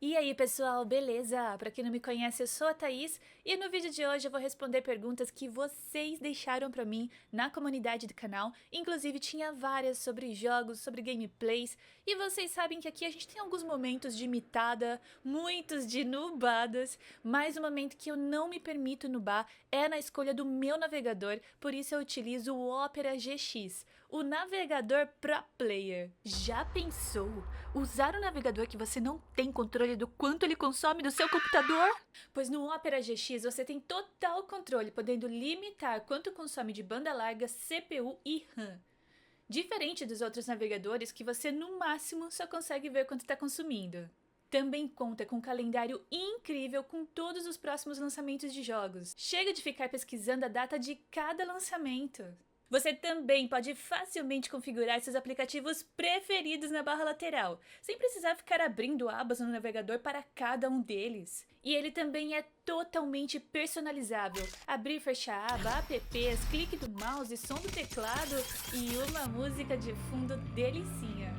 E aí, pessoal, beleza? Pra quem não me conhece, eu sou a Thaís e no vídeo de hoje eu vou responder perguntas que vocês deixaram pra mim na comunidade do canal. Inclusive, tinha várias sobre jogos, sobre gameplays, e vocês sabem que aqui a gente tem alguns momentos de imitada, muitos de nubadas, mas o momento que eu não me permito nubar é na escolha do meu navegador, por isso eu utilizo o Opera GX, o navegador Pro Player. Já pensou? Usar um navegador que você não tem controle do quanto ele consome do seu computador? Pois no Opera GX você tem total controle, podendo limitar quanto consome de banda larga, CPU e RAM. Diferente dos outros navegadores que você no máximo só consegue ver quanto está consumindo. Também conta com um calendário incrível com todos os próximos lançamentos de jogos. Chega de ficar pesquisando a data de cada lançamento. Você também pode facilmente configurar seus aplicativos preferidos na barra lateral, sem precisar ficar abrindo abas no navegador para cada um deles. E ele também é totalmente personalizável. Abrir e fechar aba, apps, clique do mouse, som do teclado e uma música de fundo delicinha.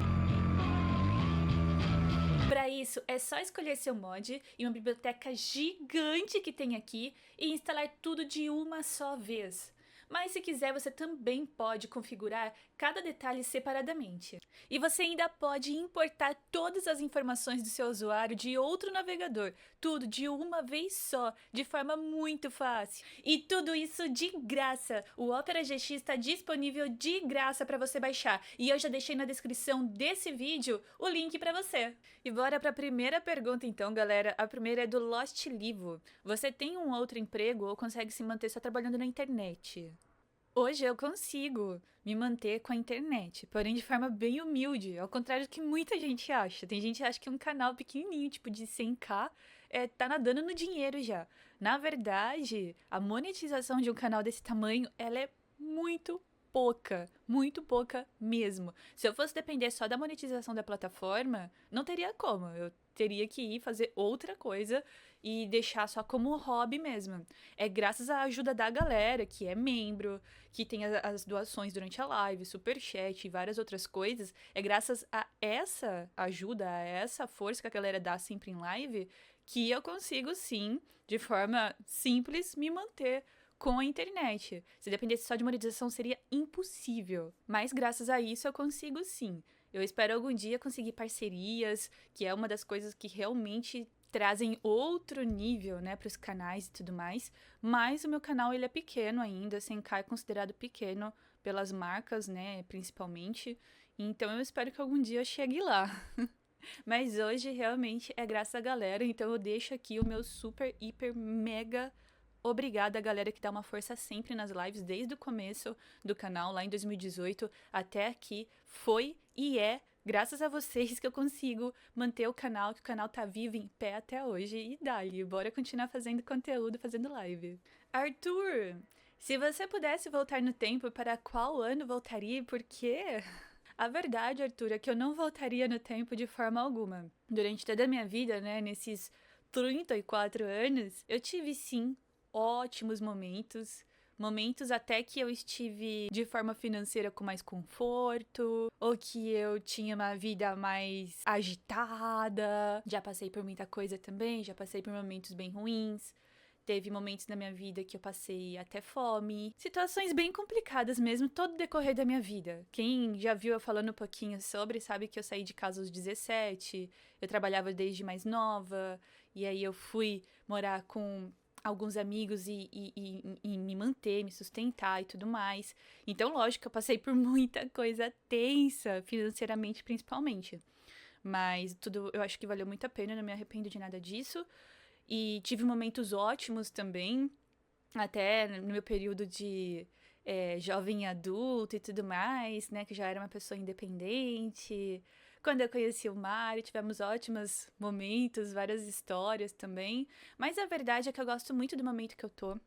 Para isso, é só escolher seu mod e uma biblioteca gigante que tem aqui e instalar tudo de uma só vez. Mas se quiser, você também pode configurar cada detalhe separadamente. E você ainda pode importar todas as informações do seu usuário de outro navegador, tudo de uma vez só, de forma muito fácil. E tudo isso de graça! O Opera GX está disponível de graça para você baixar, e eu já deixei na descrição desse vídeo o link para você. E bora para a primeira pergunta então, galera. A primeira é do Lost Livo. Você tem um outro emprego ou consegue se manter só trabalhando na internet? Hoje eu consigo me manter com a internet, porém de forma bem humilde, ao contrário do que muita gente acha. Tem gente que acha que um canal pequenininho, tipo de 100k, tá nadando no dinheiro já. Na verdade, a monetização de um canal desse tamanho, ela é muito pouca mesmo. Se eu fosse depender só da monetização da plataforma, não teria como. Eu teria que ir fazer outra coisa e deixar só como hobby mesmo. É graças à ajuda da galera que é membro, que tem as doações durante a live, superchat e várias outras coisas. É graças a essa ajuda, a essa força que a galera dá sempre em live, que eu consigo sim, de forma simples, me manter com a internet. Se dependesse só de monetização, seria impossível. Mas graças a isso eu consigo sim. Eu espero algum dia conseguir parcerias, que é uma das coisas que realmente trazem outro nível, né, para os canais e tudo mais. Mas o meu canal ele é pequeno ainda, 100k é considerado pequeno pelas marcas, né, principalmente. Então eu espero que algum dia eu chegue lá. Mas hoje realmente é graças à galera, então eu deixo aqui o meu super, hiper, mega obrigada, galera, que dá uma força sempre nas lives, desde o começo do canal, lá em 2018, até aqui. Foi e é graças a vocês que eu consigo manter o canal, que o canal tá vivo em pé até hoje. E dali, bora continuar fazendo conteúdo, fazendo live. Arthur, se você pudesse voltar no tempo, para qual ano voltaria e por quê? A verdade, Arthur, é que eu não voltaria no tempo de forma alguma. Durante toda a minha vida, né, nesses 34 anos, eu tive sim ótimos momentos. Momentos até que eu estive de forma financeira com mais conforto, ou que eu tinha uma vida mais agitada. Já passei por muita coisa também, já passei por momentos bem ruins. Teve momentos na minha vida que eu passei até fome. Situações bem complicadas mesmo, todo o decorrer da minha vida. Quem já viu eu falando um pouquinho sobre, sabe que eu saí de casa aos 17, eu trabalhava desde mais nova, e aí eu fui morar com alguns amigos e me manter, me sustentar e tudo mais. Então, lógico que eu passei por muita coisa tensa, financeiramente principalmente. Mas tudo eu acho que valeu muito a pena, não me arrependo de nada disso. E tive momentos ótimos também, até no meu período de jovem adulto e tudo mais, né? Que já era uma pessoa independente. Quando eu conheci o Mário, tivemos ótimos momentos, várias histórias também. Mas a verdade é que eu gosto muito do momento que eu tô.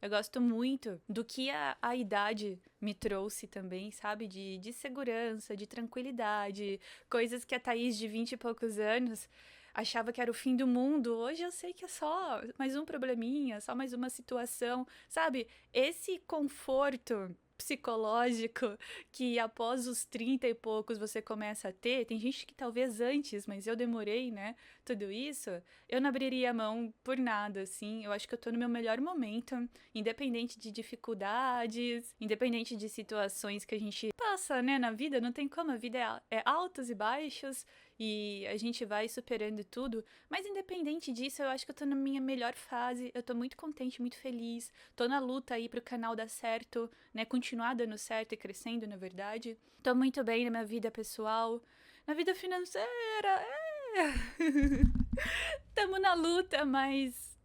Eu gosto muito do que a idade me trouxe também, sabe? De segurança, de tranquilidade, coisas que a Thaís de 20 e poucos anos achava que era o fim do mundo. Hoje eu sei que é só mais um probleminha, só mais uma situação, sabe? Esse conforto psicológico que após os 30 e poucos você começa a ter, tem gente que talvez antes, mas eu demorei, né, tudo isso, eu não abriria a mão por nada, assim, eu acho que eu tô no meu melhor momento, independente de dificuldades, independente de situações que a gente passa, né, na vida, não tem como, a vida é altos e baixos, e a gente vai superando tudo, mas independente disso, eu acho que eu tô na minha melhor fase, eu tô muito contente, muito feliz, tô na luta aí pro canal dar certo, né, continuar dando certo e crescendo, na verdade. Tô muito bem na minha vida pessoal, na vida financeira, tamo na luta, mas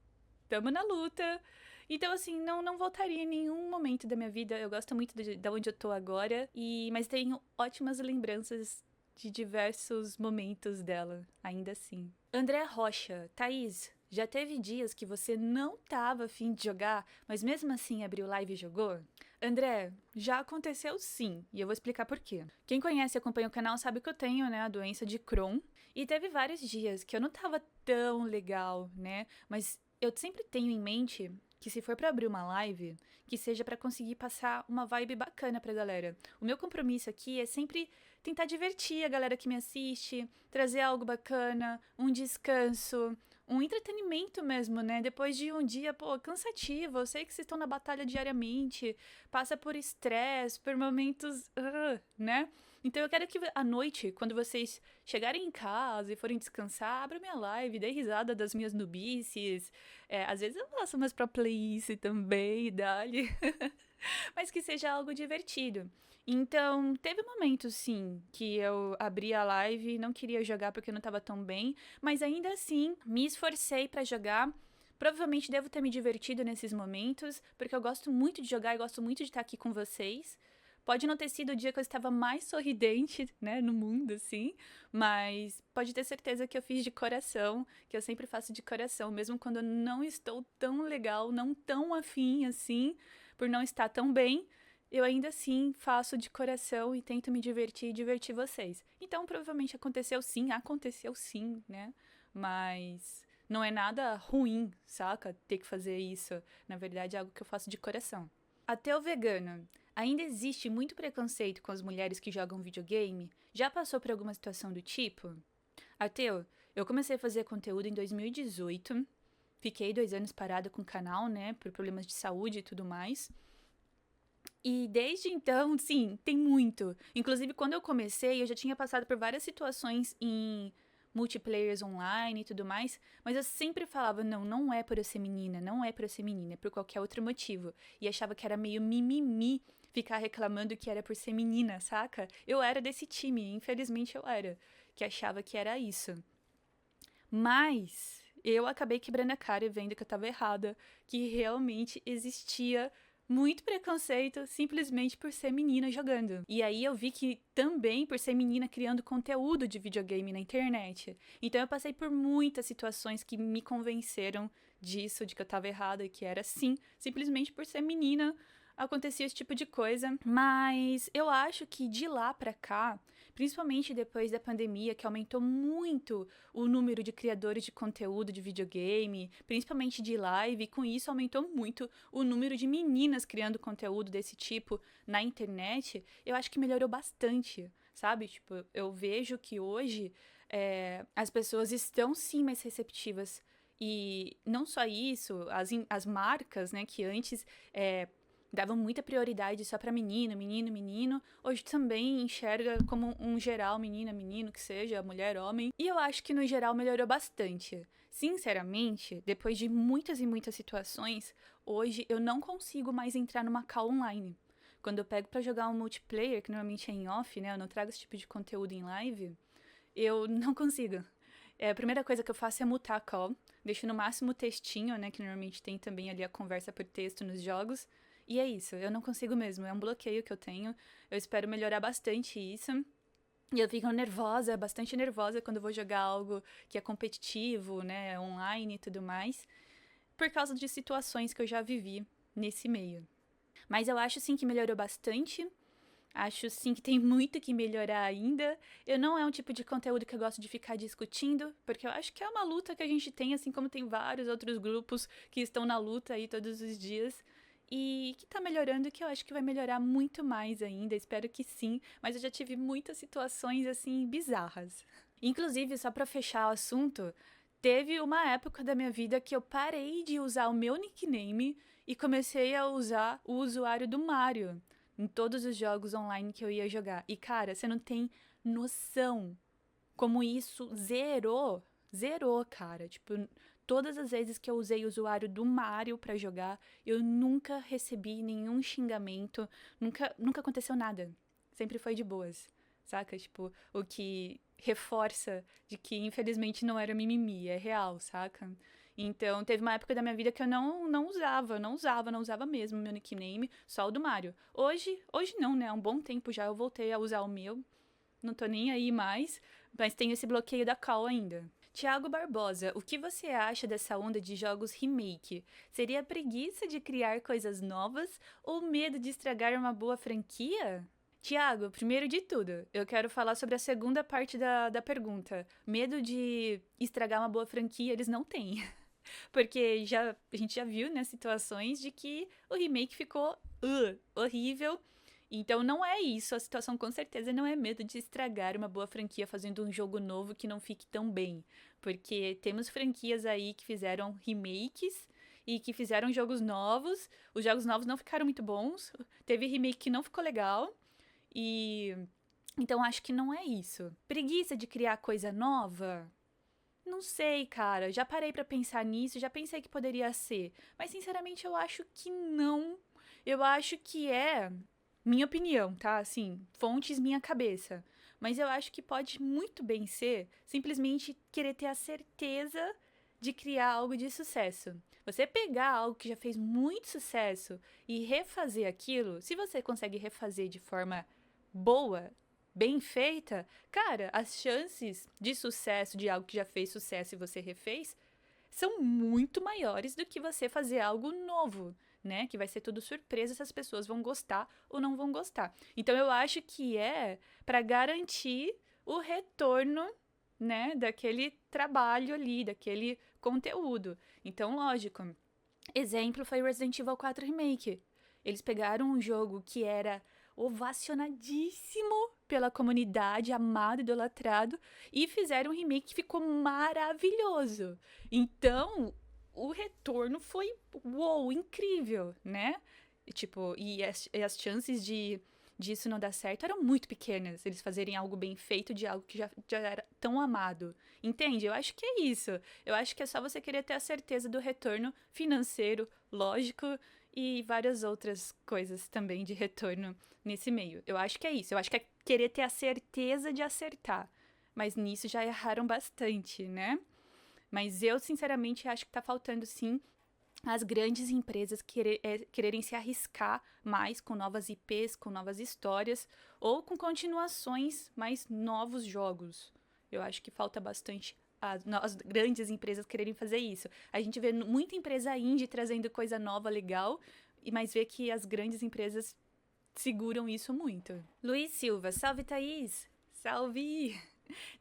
tamo na luta. Então, assim, não voltaria em nenhum momento da minha vida. Eu gosto muito de onde eu tô agora, mas tenho ótimas lembranças de diversos momentos dela, ainda assim. André Rocha, Thaís, já teve dias que você não tava afim de jogar, mas mesmo assim abriu live e jogou? André, já aconteceu sim, e eu vou explicar por quê. Quem conhece e acompanha o canal sabe que eu tenho, né, a doença de Crohn, e teve vários dias que eu não tava tão legal, né, mas eu sempre tenho em mente que se for pra abrir uma live, que seja pra conseguir passar uma vibe bacana pra galera. O meu compromisso aqui é sempre tentar divertir a galera que me assiste, trazer algo bacana, um descanso, um entretenimento mesmo, né? Depois de um dia, pô, cansativo. Eu sei que vocês estão na batalha diariamente, passa por estresse, por momentos, né? Então eu quero que à noite, quando vocês chegarem em casa e forem descansar, abra minha live, dê risada das minhas nubices. Às vezes eu faço umas pro playlist também, dali. Mas que seja algo divertido. Então, teve momentos, sim, que eu abri a live e não queria jogar porque eu não tava tão bem, mas ainda assim, me esforcei pra jogar. Provavelmente devo ter me divertido nesses momentos, porque eu gosto muito de jogar e gosto muito de estar aqui com vocês. Pode não ter sido o dia que eu estava mais sorridente, né, no mundo, assim, mas pode ter certeza que eu fiz de coração, que eu sempre faço de coração, mesmo quando eu não estou tão legal, não tão afim, assim, por não estar tão bem, eu ainda assim faço de coração e tento me divertir e divertir vocês. Então, provavelmente aconteceu sim, né, mas não é nada ruim, saca? Ter que fazer isso. Na verdade, é algo que eu faço de coração. Até o vegano. Ainda existe muito preconceito com as mulheres que jogam videogame? Já passou por alguma situação do tipo? Ateu, eu comecei a fazer conteúdo em 2018. Fiquei 2 anos parada com o canal, né? Por problemas de saúde e tudo mais. E desde então, sim, tem muito. Inclusive, quando eu comecei, eu já tinha passado por várias situações em multiplayers online e tudo mais, mas eu sempre falava, não é por eu ser menina, não é por eu ser menina, é por qualquer outro motivo. E achava que era meio mimimi ficar reclamando que era por ser menina, saca? Eu era desse time, infelizmente eu era, que achava que era isso. Mas eu acabei quebrando a cara e vendo que eu tava errada, que realmente existia muito preconceito simplesmente por ser menina jogando. E aí eu vi que também por ser menina criando conteúdo de videogame na internet. Então eu passei por muitas situações que me convenceram disso, de que eu tava errada e que era sim, simplesmente por ser menina acontecia esse tipo de coisa. Mas eu acho que de lá pra cá, principalmente depois da pandemia, que aumentou muito o número de criadores de conteúdo de videogame, principalmente de live, e com isso aumentou muito o número de meninas criando conteúdo desse tipo na internet, eu acho que melhorou bastante, sabe? Tipo, eu vejo que hoje as pessoas estão sim mais receptivas. E não só isso, as marcas, né, que antes davam muita prioridade só pra menino, menino, menino, hoje também enxerga como um geral, menina, menino, que seja, mulher, homem. E eu acho que no geral melhorou bastante. Sinceramente, depois de muitas e muitas situações, hoje eu não consigo mais entrar numa call online. Quando eu pego pra jogar um multiplayer, que normalmente é em off, né, eu não trago esse tipo de conteúdo em live, eu não consigo. A primeira coisa que eu faço é mutar a call, deixo no máximo o textinho, né, que normalmente tem também ali a conversa por texto nos jogos, e é isso, eu não consigo mesmo, é um bloqueio que eu tenho. Eu espero melhorar bastante isso. E eu fico nervosa, bastante nervosa quando vou jogar algo que é competitivo, né, online e tudo mais, por causa de situações que eu já vivi nesse meio. Mas eu acho sim que melhorou bastante. Acho sim que tem muito que melhorar ainda. Eu não é um tipo de conteúdo que eu gosto de ficar discutindo, porque eu acho que é uma luta que a gente tem, assim como tem vários outros grupos que estão na luta aí todos os dias. e que tá melhorando, que eu acho que vai melhorar muito mais ainda, espero que sim, mas eu já tive muitas situações, assim, bizarras. Inclusive, só pra fechar o assunto, teve uma época da minha vida que eu parei de usar o meu nickname e comecei a usar o usuário do Mario em todos os jogos online que eu ia jogar. E, cara, você não tem noção como isso zerou, cara. Tipo, todas as vezes que eu usei o usuário do Mario pra jogar, eu nunca recebi nenhum xingamento, nunca aconteceu nada. Sempre foi de boas, saca? Tipo, o que reforça de que infelizmente não era mimimi, é real, saca? Então, teve uma época da minha vida que eu não usava mesmo meu nickname, só o do Mario. Hoje não, né? Há um bom tempo já eu voltei a usar o meu, não tô nem aí mais, mas tenho esse bloqueio da call ainda. Tiago Barbosa, o que você acha dessa onda de jogos remake? Seria a preguiça de criar coisas novas ou medo de estragar uma boa franquia? Tiago, primeiro de tudo, eu quero falar sobre a segunda parte da pergunta. Medo de estragar uma boa franquia, eles não têm. Porque a gente já viu, né, situações de que o remake ficou horrível. Então não é isso, a situação com certeza não é medo de estragar uma boa franquia fazendo um jogo novo que não fique tão bem. Porque temos franquias aí que fizeram remakes e que fizeram jogos novos. Os jogos novos não ficaram muito bons. Teve remake que não ficou legal. E então acho que não é isso. Preguiça de criar coisa nova? Não sei, cara. Já parei pra pensar nisso, já pensei que poderia ser, mas sinceramente eu acho que não. Eu acho que é minha opinião, tá? Assim, fontes minha cabeça. Mas eu acho que pode muito bem ser simplesmente querer ter a certeza de criar algo de sucesso. Você pegar algo que já fez muito sucesso e refazer aquilo, se você consegue refazer de forma boa, bem feita, cara, as chances de sucesso de algo que já fez sucesso e você refez são muito maiores do que você fazer algo novo, né? Que vai ser tudo surpresa se as pessoas vão gostar ou não vão gostar. Então eu acho que é para garantir o retorno, né, daquele trabalho ali, daquele conteúdo. Então, lógico, exemplo foi Resident Evil 4 Remake. Eles pegaram um jogo que era ovacionadíssimo pela comunidade, amado, idolatrado, e fizeram um remake que ficou maravilhoso. Então, o retorno foi, uou, incrível, né? E as chances disso não dar certo eram muito pequenas. Eles fazerem algo bem feito de algo que já era tão amado. Entende? Eu acho que é isso. Eu acho que é só você querer ter a certeza do retorno financeiro, lógico, e várias outras coisas também de retorno nesse meio. Eu acho que é isso. Eu acho que é querer ter a certeza de acertar. Mas nisso já erraram bastante, né? Mas eu, sinceramente, acho que tá faltando, sim, as grandes empresas quererem se arriscar mais com novas IPs, com novas histórias, ou com continuações, mais novos jogos. Eu acho que falta bastante as grandes empresas quererem fazer isso. A gente vê muita empresa indie trazendo coisa nova, legal, mas vê que as grandes empresas seguram isso muito. Luiz Silva, salve Thaís! Salve!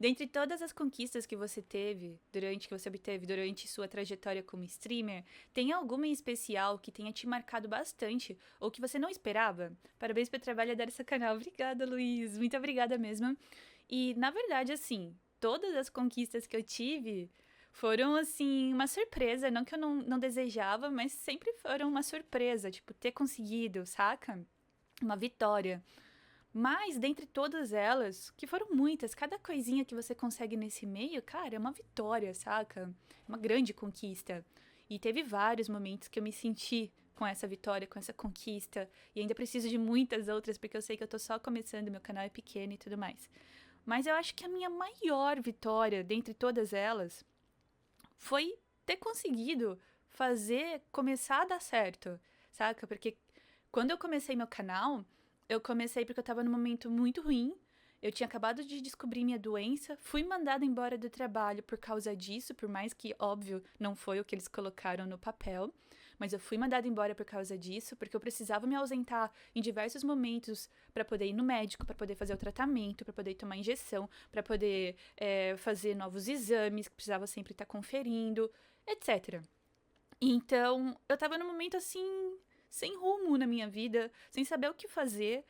Dentre todas as conquistas que você obteve durante sua trajetória como streamer, tem alguma em especial que tenha te marcado bastante ou que você não esperava? Parabéns pelo trabalho desse canal. Obrigada, Luiz. Muito obrigada mesmo. E, na verdade, assim, todas as conquistas que eu tive foram, assim, uma surpresa. Não que eu não desejava, mas sempre foram uma surpresa. Tipo, ter conseguido, saca? Uma vitória. Mas, dentre todas elas, que foram muitas, cada coisinha que você consegue nesse meio, cara, é uma vitória, saca? Uma grande conquista. E teve vários momentos que eu me senti com essa vitória, com essa conquista. E ainda preciso de muitas outras, porque eu sei que eu tô só começando, meu canal é pequeno e tudo mais. Mas eu acho que a minha maior vitória, dentre todas elas, foi ter conseguido começar a dar certo, saca? Porque quando eu comecei meu canal, eu comecei porque eu tava num momento muito ruim. Eu tinha acabado de descobrir minha doença, fui mandada embora do trabalho por causa disso, por mais que, óbvio, não foi o que eles colocaram no papel. Mas eu fui mandada embora por causa disso, porque eu precisava me ausentar em diversos momentos para poder ir no médico, para poder fazer o tratamento, para poder tomar injeção, para poder fazer novos exames, que precisava sempre estar conferindo, etc. Então, eu tava num momento assim, sem rumo na minha vida, sem saber o que fazer.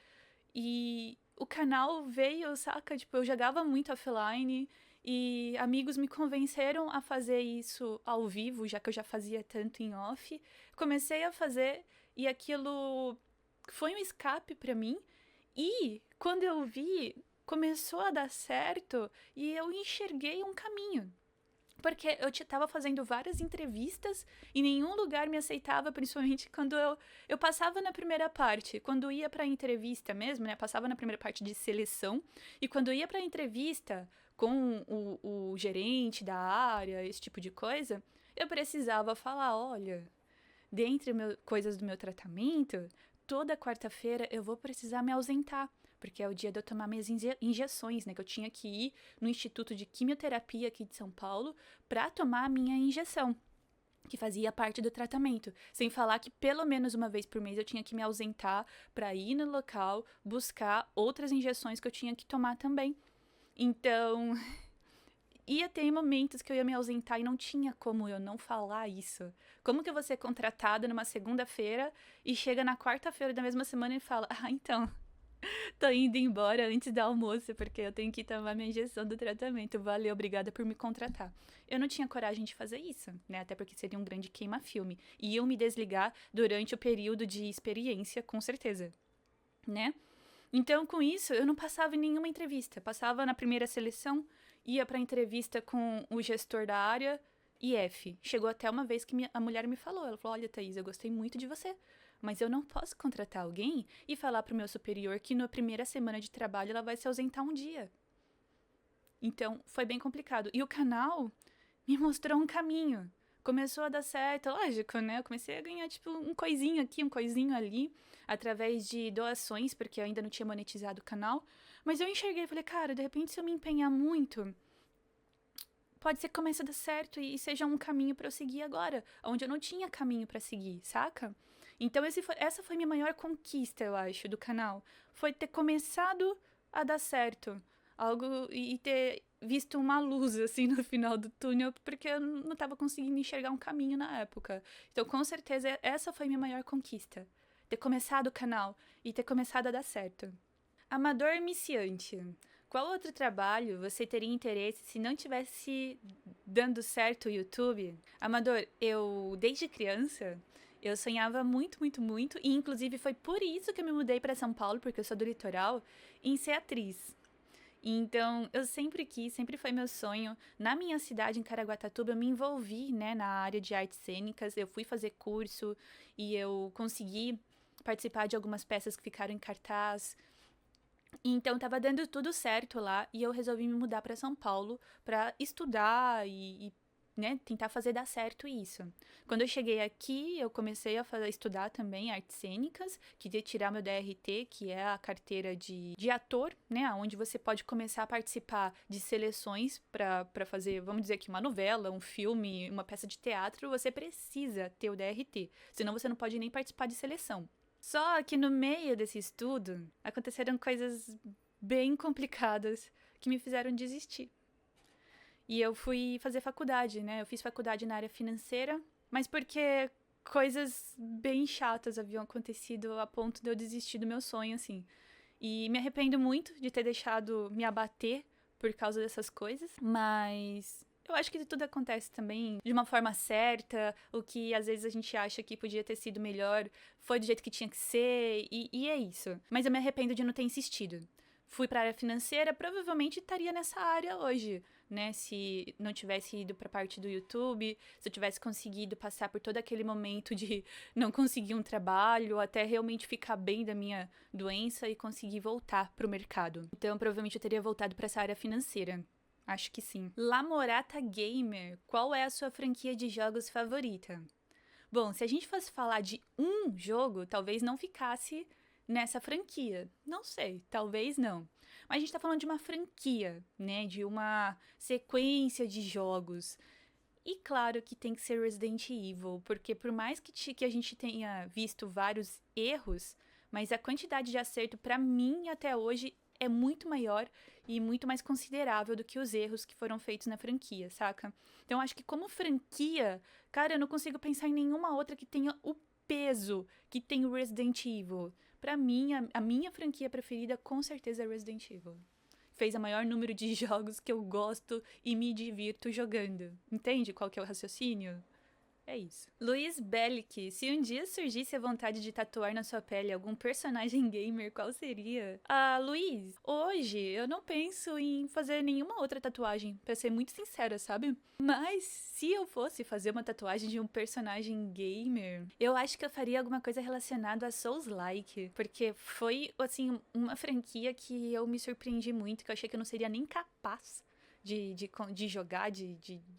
E o canal veio, saca? Tipo, eu jogava muito offline e amigos me convenceram a fazer isso ao vivo, já que eu já fazia tanto em off. Comecei a fazer e aquilo foi um escape pra mim. E quando eu vi, começou a dar certo e eu enxerguei um caminho. Porque eu tava fazendo várias entrevistas e nenhum lugar me aceitava, principalmente quando eu passava na primeira parte. Quando ia pra entrevista mesmo, né? Passava na primeira parte de seleção. E quando ia pra entrevista com o gerente da área, esse tipo de coisa, eu precisava falar: olha, dentre coisas do meu tratamento, toda quarta-feira eu vou precisar me ausentar. Porque é o dia de eu tomar minhas injeções, né? Que eu tinha que ir no Instituto de Quimioterapia aqui de São Paulo para tomar a minha injeção, que fazia parte do tratamento. Sem falar que pelo menos uma vez por mês eu tinha que me ausentar para ir no local buscar outras injeções que eu tinha que tomar também. Então, ia ter momentos que eu ia me ausentar e não tinha como eu não falar isso. Como que eu vou ser contratada numa segunda-feira e chega na quarta-feira da mesma semana e fala: ah, então, tô indo embora antes do almoço, porque eu tenho que tomar minha injeção do tratamento. Valeu, obrigada por me contratar. Eu não tinha coragem de fazer isso, né? Até porque seria um grande queima-filme. E eu me desligar durante o período de experiência, com certeza, né? Então, com isso, eu não passava em nenhuma entrevista. Passava na primeira seleção, ia pra entrevista com o gestor da área e F. Chegou até uma vez que a mulher me falou. Ela falou: olha, Thaís, eu gostei muito de você, mas eu não posso contratar alguém e falar pro meu superior que na primeira semana de trabalho ela vai se ausentar um dia. Então, foi bem complicado. E o canal me mostrou um caminho. Começou a dar certo, lógico, né? Eu comecei a ganhar, tipo, um coisinho aqui, um coisinho ali, através de doações, porque eu ainda não tinha monetizado o canal. Mas eu enxerguei e falei: cara, de repente, se eu me empenhar muito, pode ser que comece a dar certo e seja um caminho pra eu seguir agora, onde eu não tinha caminho pra seguir, saca? Então essa foi minha maior conquista, eu acho, do canal. Foi ter começado a dar certo. Algo e ter visto uma luz, assim, no final do túnel, porque eu não tava conseguindo enxergar um caminho na época. Então, com certeza, essa foi minha maior conquista. Ter começado o canal e ter começado a dar certo. Amador iniciante. Qual outro trabalho você teria interesse se não tivesse dando certo o YouTube? Amador, eu, desde criança, eu sonhava muito, muito, muito, e inclusive foi por isso que eu me mudei para São Paulo, porque eu sou do litoral, em ser atriz. Então, eu sempre quis, sempre foi meu sonho. Na minha cidade, em Caraguatatuba, eu me envolvi, né, na área de artes cênicas. Eu fui fazer curso e eu consegui participar de algumas peças que ficaram em cartaz. Então, tava dando tudo certo lá e eu resolvi me mudar para São Paulo para estudar e né, tentar fazer dar certo isso. Quando eu cheguei aqui, eu comecei a estudar também artes cênicas, queria tirar meu DRT, que é a carteira de ator, né, onde você pode começar a participar de seleções para fazer, vamos dizer aqui, uma novela, um filme, uma peça de teatro, você precisa ter o DRT, senão você não pode nem participar de seleção. Só que no meio desse estudo, aconteceram coisas bem complicadas que me fizeram desistir. E eu fui fazer faculdade, né? Eu fiz faculdade na área financeira, mas porque coisas bem chatas haviam acontecido a ponto de eu desistir do meu sonho, assim. E me arrependo muito de ter deixado me abater por causa dessas coisas, mas eu acho que tudo acontece também de uma forma certa. O que às vezes a gente acha que podia ter sido melhor foi do jeito que tinha que ser, e é isso. Mas eu me arrependo de não ter insistido. Fui para a área financeira, provavelmente estaria nessa área hoje, né? Se não tivesse ido para a parte do YouTube, se eu tivesse conseguido passar por todo aquele momento de não conseguir um trabalho, até realmente ficar bem da minha doença e conseguir voltar para o mercado. Então, provavelmente eu teria voltado para essa área financeira. Acho que sim. Lamorata Gamer, qual é a sua franquia de jogos favorita? Bom, se a gente fosse falar de um jogo, talvez não ficasse nessa franquia. Não sei, talvez não. Mas a gente tá falando de uma franquia, né? De uma sequência de jogos. E claro que tem que ser Resident Evil, porque por mais que a gente tenha visto vários erros, mas a quantidade de acerto, pra mim, até hoje, é muito maior e muito mais considerável do que os erros que foram feitos na franquia, saca? Então, acho que como franquia, cara, eu não consigo pensar em nenhuma outra que tenha o peso que tem o Resident Evil. Pra mim, a minha franquia preferida com certeza é Resident Evil. Fez o maior número de jogos que eu gosto e me divirto jogando. Entende qual que é o raciocínio? É isso. Luiz Bellic, se um dia surgisse a vontade de tatuar na sua pele algum personagem gamer, qual seria? Ah, Luiz, hoje eu não penso em fazer nenhuma outra tatuagem, pra ser muito sincera, sabe? Mas se eu fosse fazer uma tatuagem de um personagem gamer, eu acho que eu faria alguma coisa relacionada a Souls-like, porque foi, assim, uma franquia que eu me surpreendi muito, que eu achei que eu não seria nem capaz de jogar,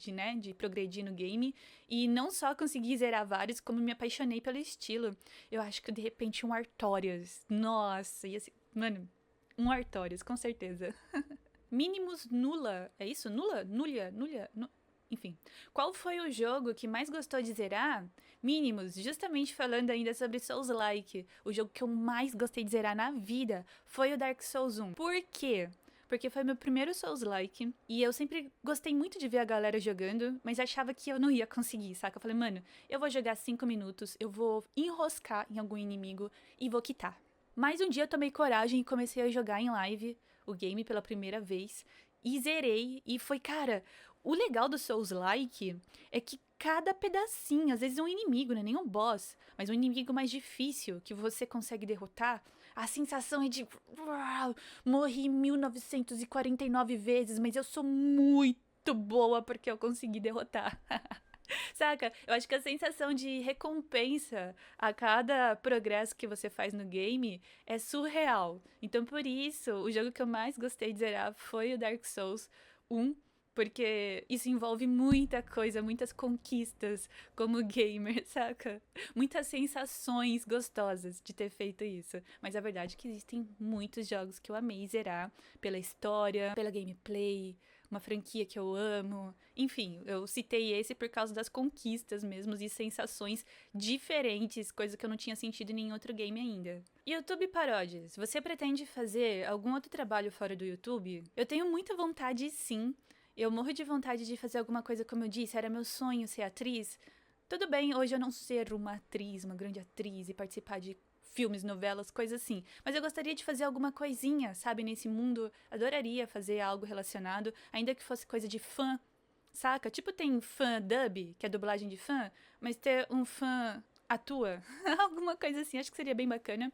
né, de progredir no game. E não só consegui zerar vários, como me apaixonei pelo estilo. Eu acho que, de repente, um Artorias. Nossa, ia ser... Mano, um Artorias, com certeza. Minimus Nula. É isso? Nula? Nulha? Nulha? Enfim. Qual foi o jogo que mais gostou de zerar? Minimus, justamente falando ainda sobre Souls-like. O jogo que eu mais gostei de zerar na vida foi o Dark Souls 1. Por quê? Porque foi meu primeiro Souls-like, e eu sempre gostei muito de ver a galera jogando, mas achava que eu não ia conseguir, saca? Eu falei, mano, eu vou jogar 5 minutos, eu vou enroscar em algum inimigo e vou quitar. Mas um dia eu tomei coragem e comecei a jogar em live o game pela primeira vez, e zerei, e foi, cara, o legal do Souls-like é que cada pedacinho, às vezes um inimigo, não é nem um boss, mas um inimigo mais difícil que você consegue derrotar, a sensação é de... Uau, morri 1949 vezes, mas eu sou muito boa porque eu consegui derrotar. Saca? Eu acho que a sensação de recompensa a cada progresso que você faz no game é surreal. Então, por isso, o jogo que eu mais gostei de zerar foi o Dark Souls 1. Porque isso envolve muita coisa, muitas conquistas como gamer, saca? Muitas sensações gostosas de ter feito isso. Mas a verdade é que existem muitos jogos que eu amei zerar pela história, pela gameplay, uma franquia que eu amo. Enfim, eu citei esse por causa das conquistas mesmo e sensações diferentes, coisa que eu não tinha sentido em nenhum outro game ainda. YouTube Paródias, você pretende fazer algum outro trabalho fora do YouTube? Eu tenho muita vontade, sim. Eu morro de vontade de fazer alguma coisa, como eu disse, era meu sonho ser atriz. Tudo bem, hoje eu não ser uma atriz, uma grande atriz e participar de filmes, novelas, coisas assim. Mas eu gostaria de fazer alguma coisinha, sabe, nesse mundo. Adoraria fazer algo relacionado, ainda que fosse coisa de fã, saca? Tipo, tem fã dub, que é dublagem de fã, mas ter um fã atua. Alguma coisa assim, acho que seria bem bacana.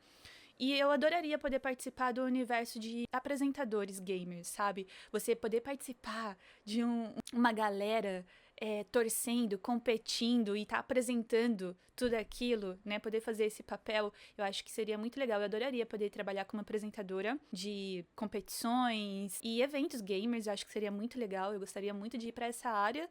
E eu adoraria poder participar do universo de apresentadores gamers, sabe? Você poder participar de uma galera torcendo, competindo e tá apresentando tudo aquilo, né? Poder fazer esse papel, eu acho que seria muito legal. Eu adoraria poder trabalhar como apresentadora de competições e eventos gamers, eu acho que seria muito legal. Eu gostaria muito de ir pra essa área.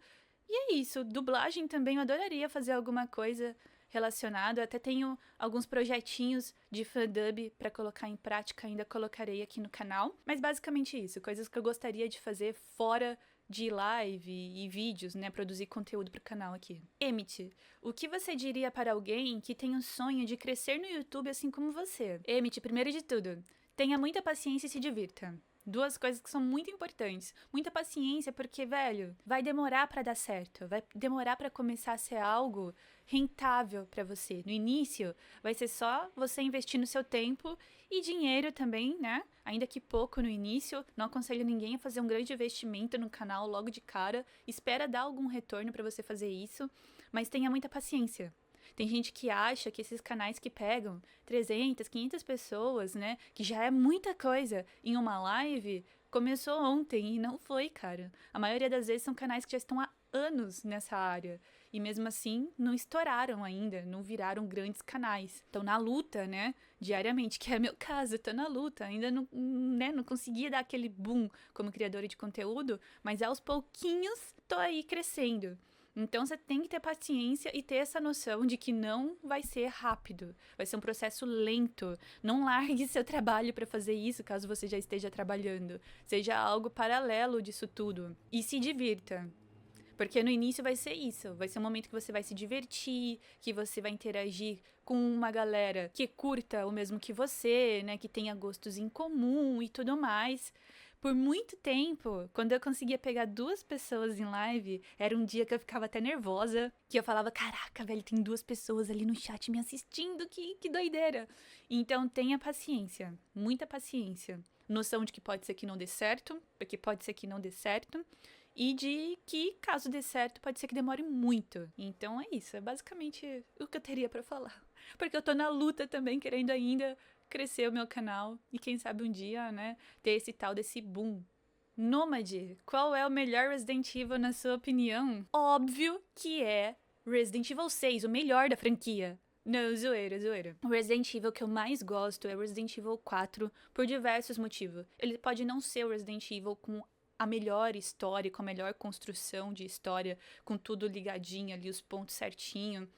E é isso, dublagem também, eu adoraria fazer alguma coisa relacionado. Eu até tenho alguns projetinhos de fandub para colocar em prática, ainda colocarei aqui no canal. Mas basicamente isso, coisas que eu gostaria de fazer fora de live e vídeos, né, produzir conteúdo pro canal aqui. Emmett, o que você diria para alguém que tem o sonho de crescer no YouTube assim como você? Emmett, primeiro de tudo, tenha muita paciência e se divirta. Duas coisas que são muito importantes. Muita paciência, porque, velho, vai demorar pra dar certo. Vai demorar pra começar a ser algo rentável pra você. No início, vai ser só você investir no seu tempo e dinheiro também, né? Ainda que pouco no início. Não aconselho ninguém a fazer um grande investimento no canal logo de cara. Espera dar algum retorno pra você fazer isso. Mas tenha muita paciência. Tem gente que acha que esses canais que pegam 300, 500 pessoas, né, que já é muita coisa em uma live, começou ontem e não foi, cara. A maioria das vezes são canais que já estão há anos nessa área e mesmo assim não estouraram ainda, não viraram grandes canais. Estão na luta, né, diariamente, que é meu caso, tô na luta, ainda não, né, não conseguia dar aquele boom como criadora de conteúdo, mas aos pouquinhos tô aí crescendo. Então você tem que ter paciência e ter essa noção de que não vai ser rápido, vai ser um processo lento. Não largue seu trabalho para fazer isso caso você já esteja trabalhando. Seja algo paralelo disso tudo. E se divirta. Porque no início vai ser isso, vai ser um momento que você vai se divertir, que você vai interagir com uma galera que curta o mesmo que você, né, que tenha gostos em comum e tudo mais. Por muito tempo, quando eu conseguia pegar 2 pessoas em live, era um dia que eu ficava até nervosa, que eu falava, caraca, velho, tem 2 pessoas ali no chat me assistindo, que doideira. Então tenha paciência, muita paciência. Noção de que pode ser que não dê certo, porque pode ser que não dê certo. E de que, caso dê certo, pode ser que demore muito. Então é isso, é basicamente o que eu teria pra falar. Porque eu tô na luta também, querendo ainda crescer o meu canal e quem sabe um dia, né, ter esse tal desse boom. Nômade, qual é o melhor Resident Evil na sua opinião? Óbvio que é Resident Evil 6, o melhor da franquia. Não, zoeira, zoeira. O Resident Evil que eu mais gosto é Resident Evil 4 por diversos motivos. Ele pode não ser o Resident Evil com a melhor história, com a melhor construção de história, com tudo ligadinho ali, os pontos certinho.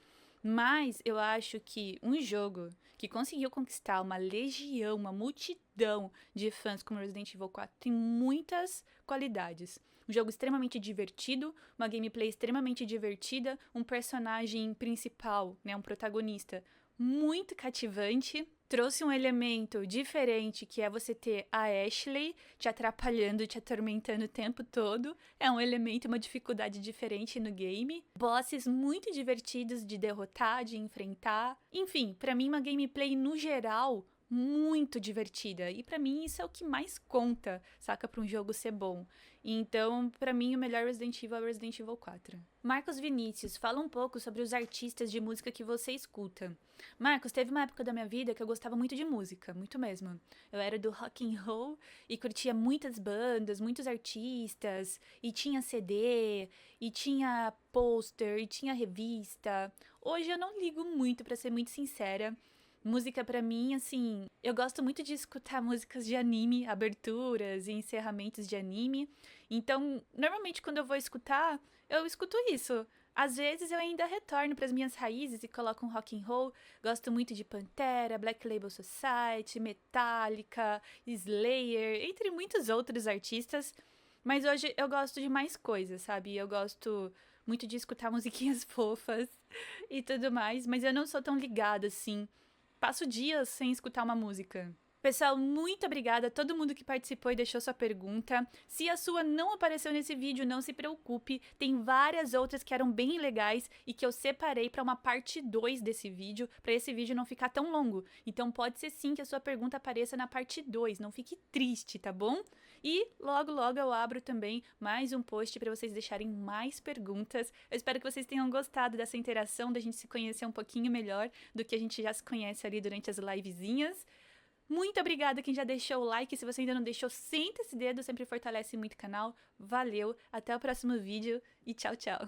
Mas eu acho que um jogo que conseguiu conquistar uma legião, uma multidão de fãs como Resident Evil 4 tem muitas qualidades. Um jogo extremamente divertido, uma gameplay extremamente divertida, um personagem principal, né, um protagonista muito cativante. Trouxe um elemento diferente, que é você ter a Ashley te atrapalhando, te atormentando o tempo todo. É um elemento, uma dificuldade diferente no game. Bosses muito divertidos de derrotar, de enfrentar. Enfim, pra mim uma gameplay no geral muito divertida. E pra mim isso é o que mais conta, saca, pra um jogo ser bom. Então, pra mim o melhor Resident Evil é o Resident Evil 4. Marcos Vinícius, fala um pouco sobre os artistas de música que você escuta. Marcos, teve uma época da minha vida que eu gostava muito de música, muito mesmo. Eu era do rock and roll e curtia muitas bandas, muitos artistas, e tinha CD, e tinha pôster, e tinha revista. Hoje eu não ligo muito, pra ser muito sincera. Música pra mim, assim, eu gosto muito de escutar músicas de anime, aberturas e encerramentos de anime. Então, normalmente quando eu vou escutar, eu escuto isso. Às vezes eu ainda retorno para as minhas raízes e coloco um rock and roll. Gosto muito de Pantera, Black Label Society, Metallica, Slayer, entre muitos outros artistas. Mas hoje eu gosto de mais coisas, sabe? Eu gosto muito de escutar musiquinhas fofas e tudo mais, mas eu não sou tão ligada assim. Passo dias sem escutar uma música. Pessoal, muito obrigada a todo mundo que participou e deixou sua pergunta. Se a sua não apareceu nesse vídeo, não se preocupe. Tem várias outras que eram bem legais e que eu separei para uma parte 2 desse vídeo, para esse vídeo não ficar tão longo. Então pode ser sim que a sua pergunta apareça na parte 2, não fique triste, tá bom? E logo logo eu abro também mais um post para vocês deixarem mais perguntas. Eu espero que vocês tenham gostado dessa interação, da gente se conhecer um pouquinho melhor do que a gente já se conhece ali durante as livezinhas. Muito obrigada quem já deixou o like. Se você ainda não deixou, senta esse dedo, sempre fortalece muito o canal. Valeu, até o próximo vídeo e tchau, tchau.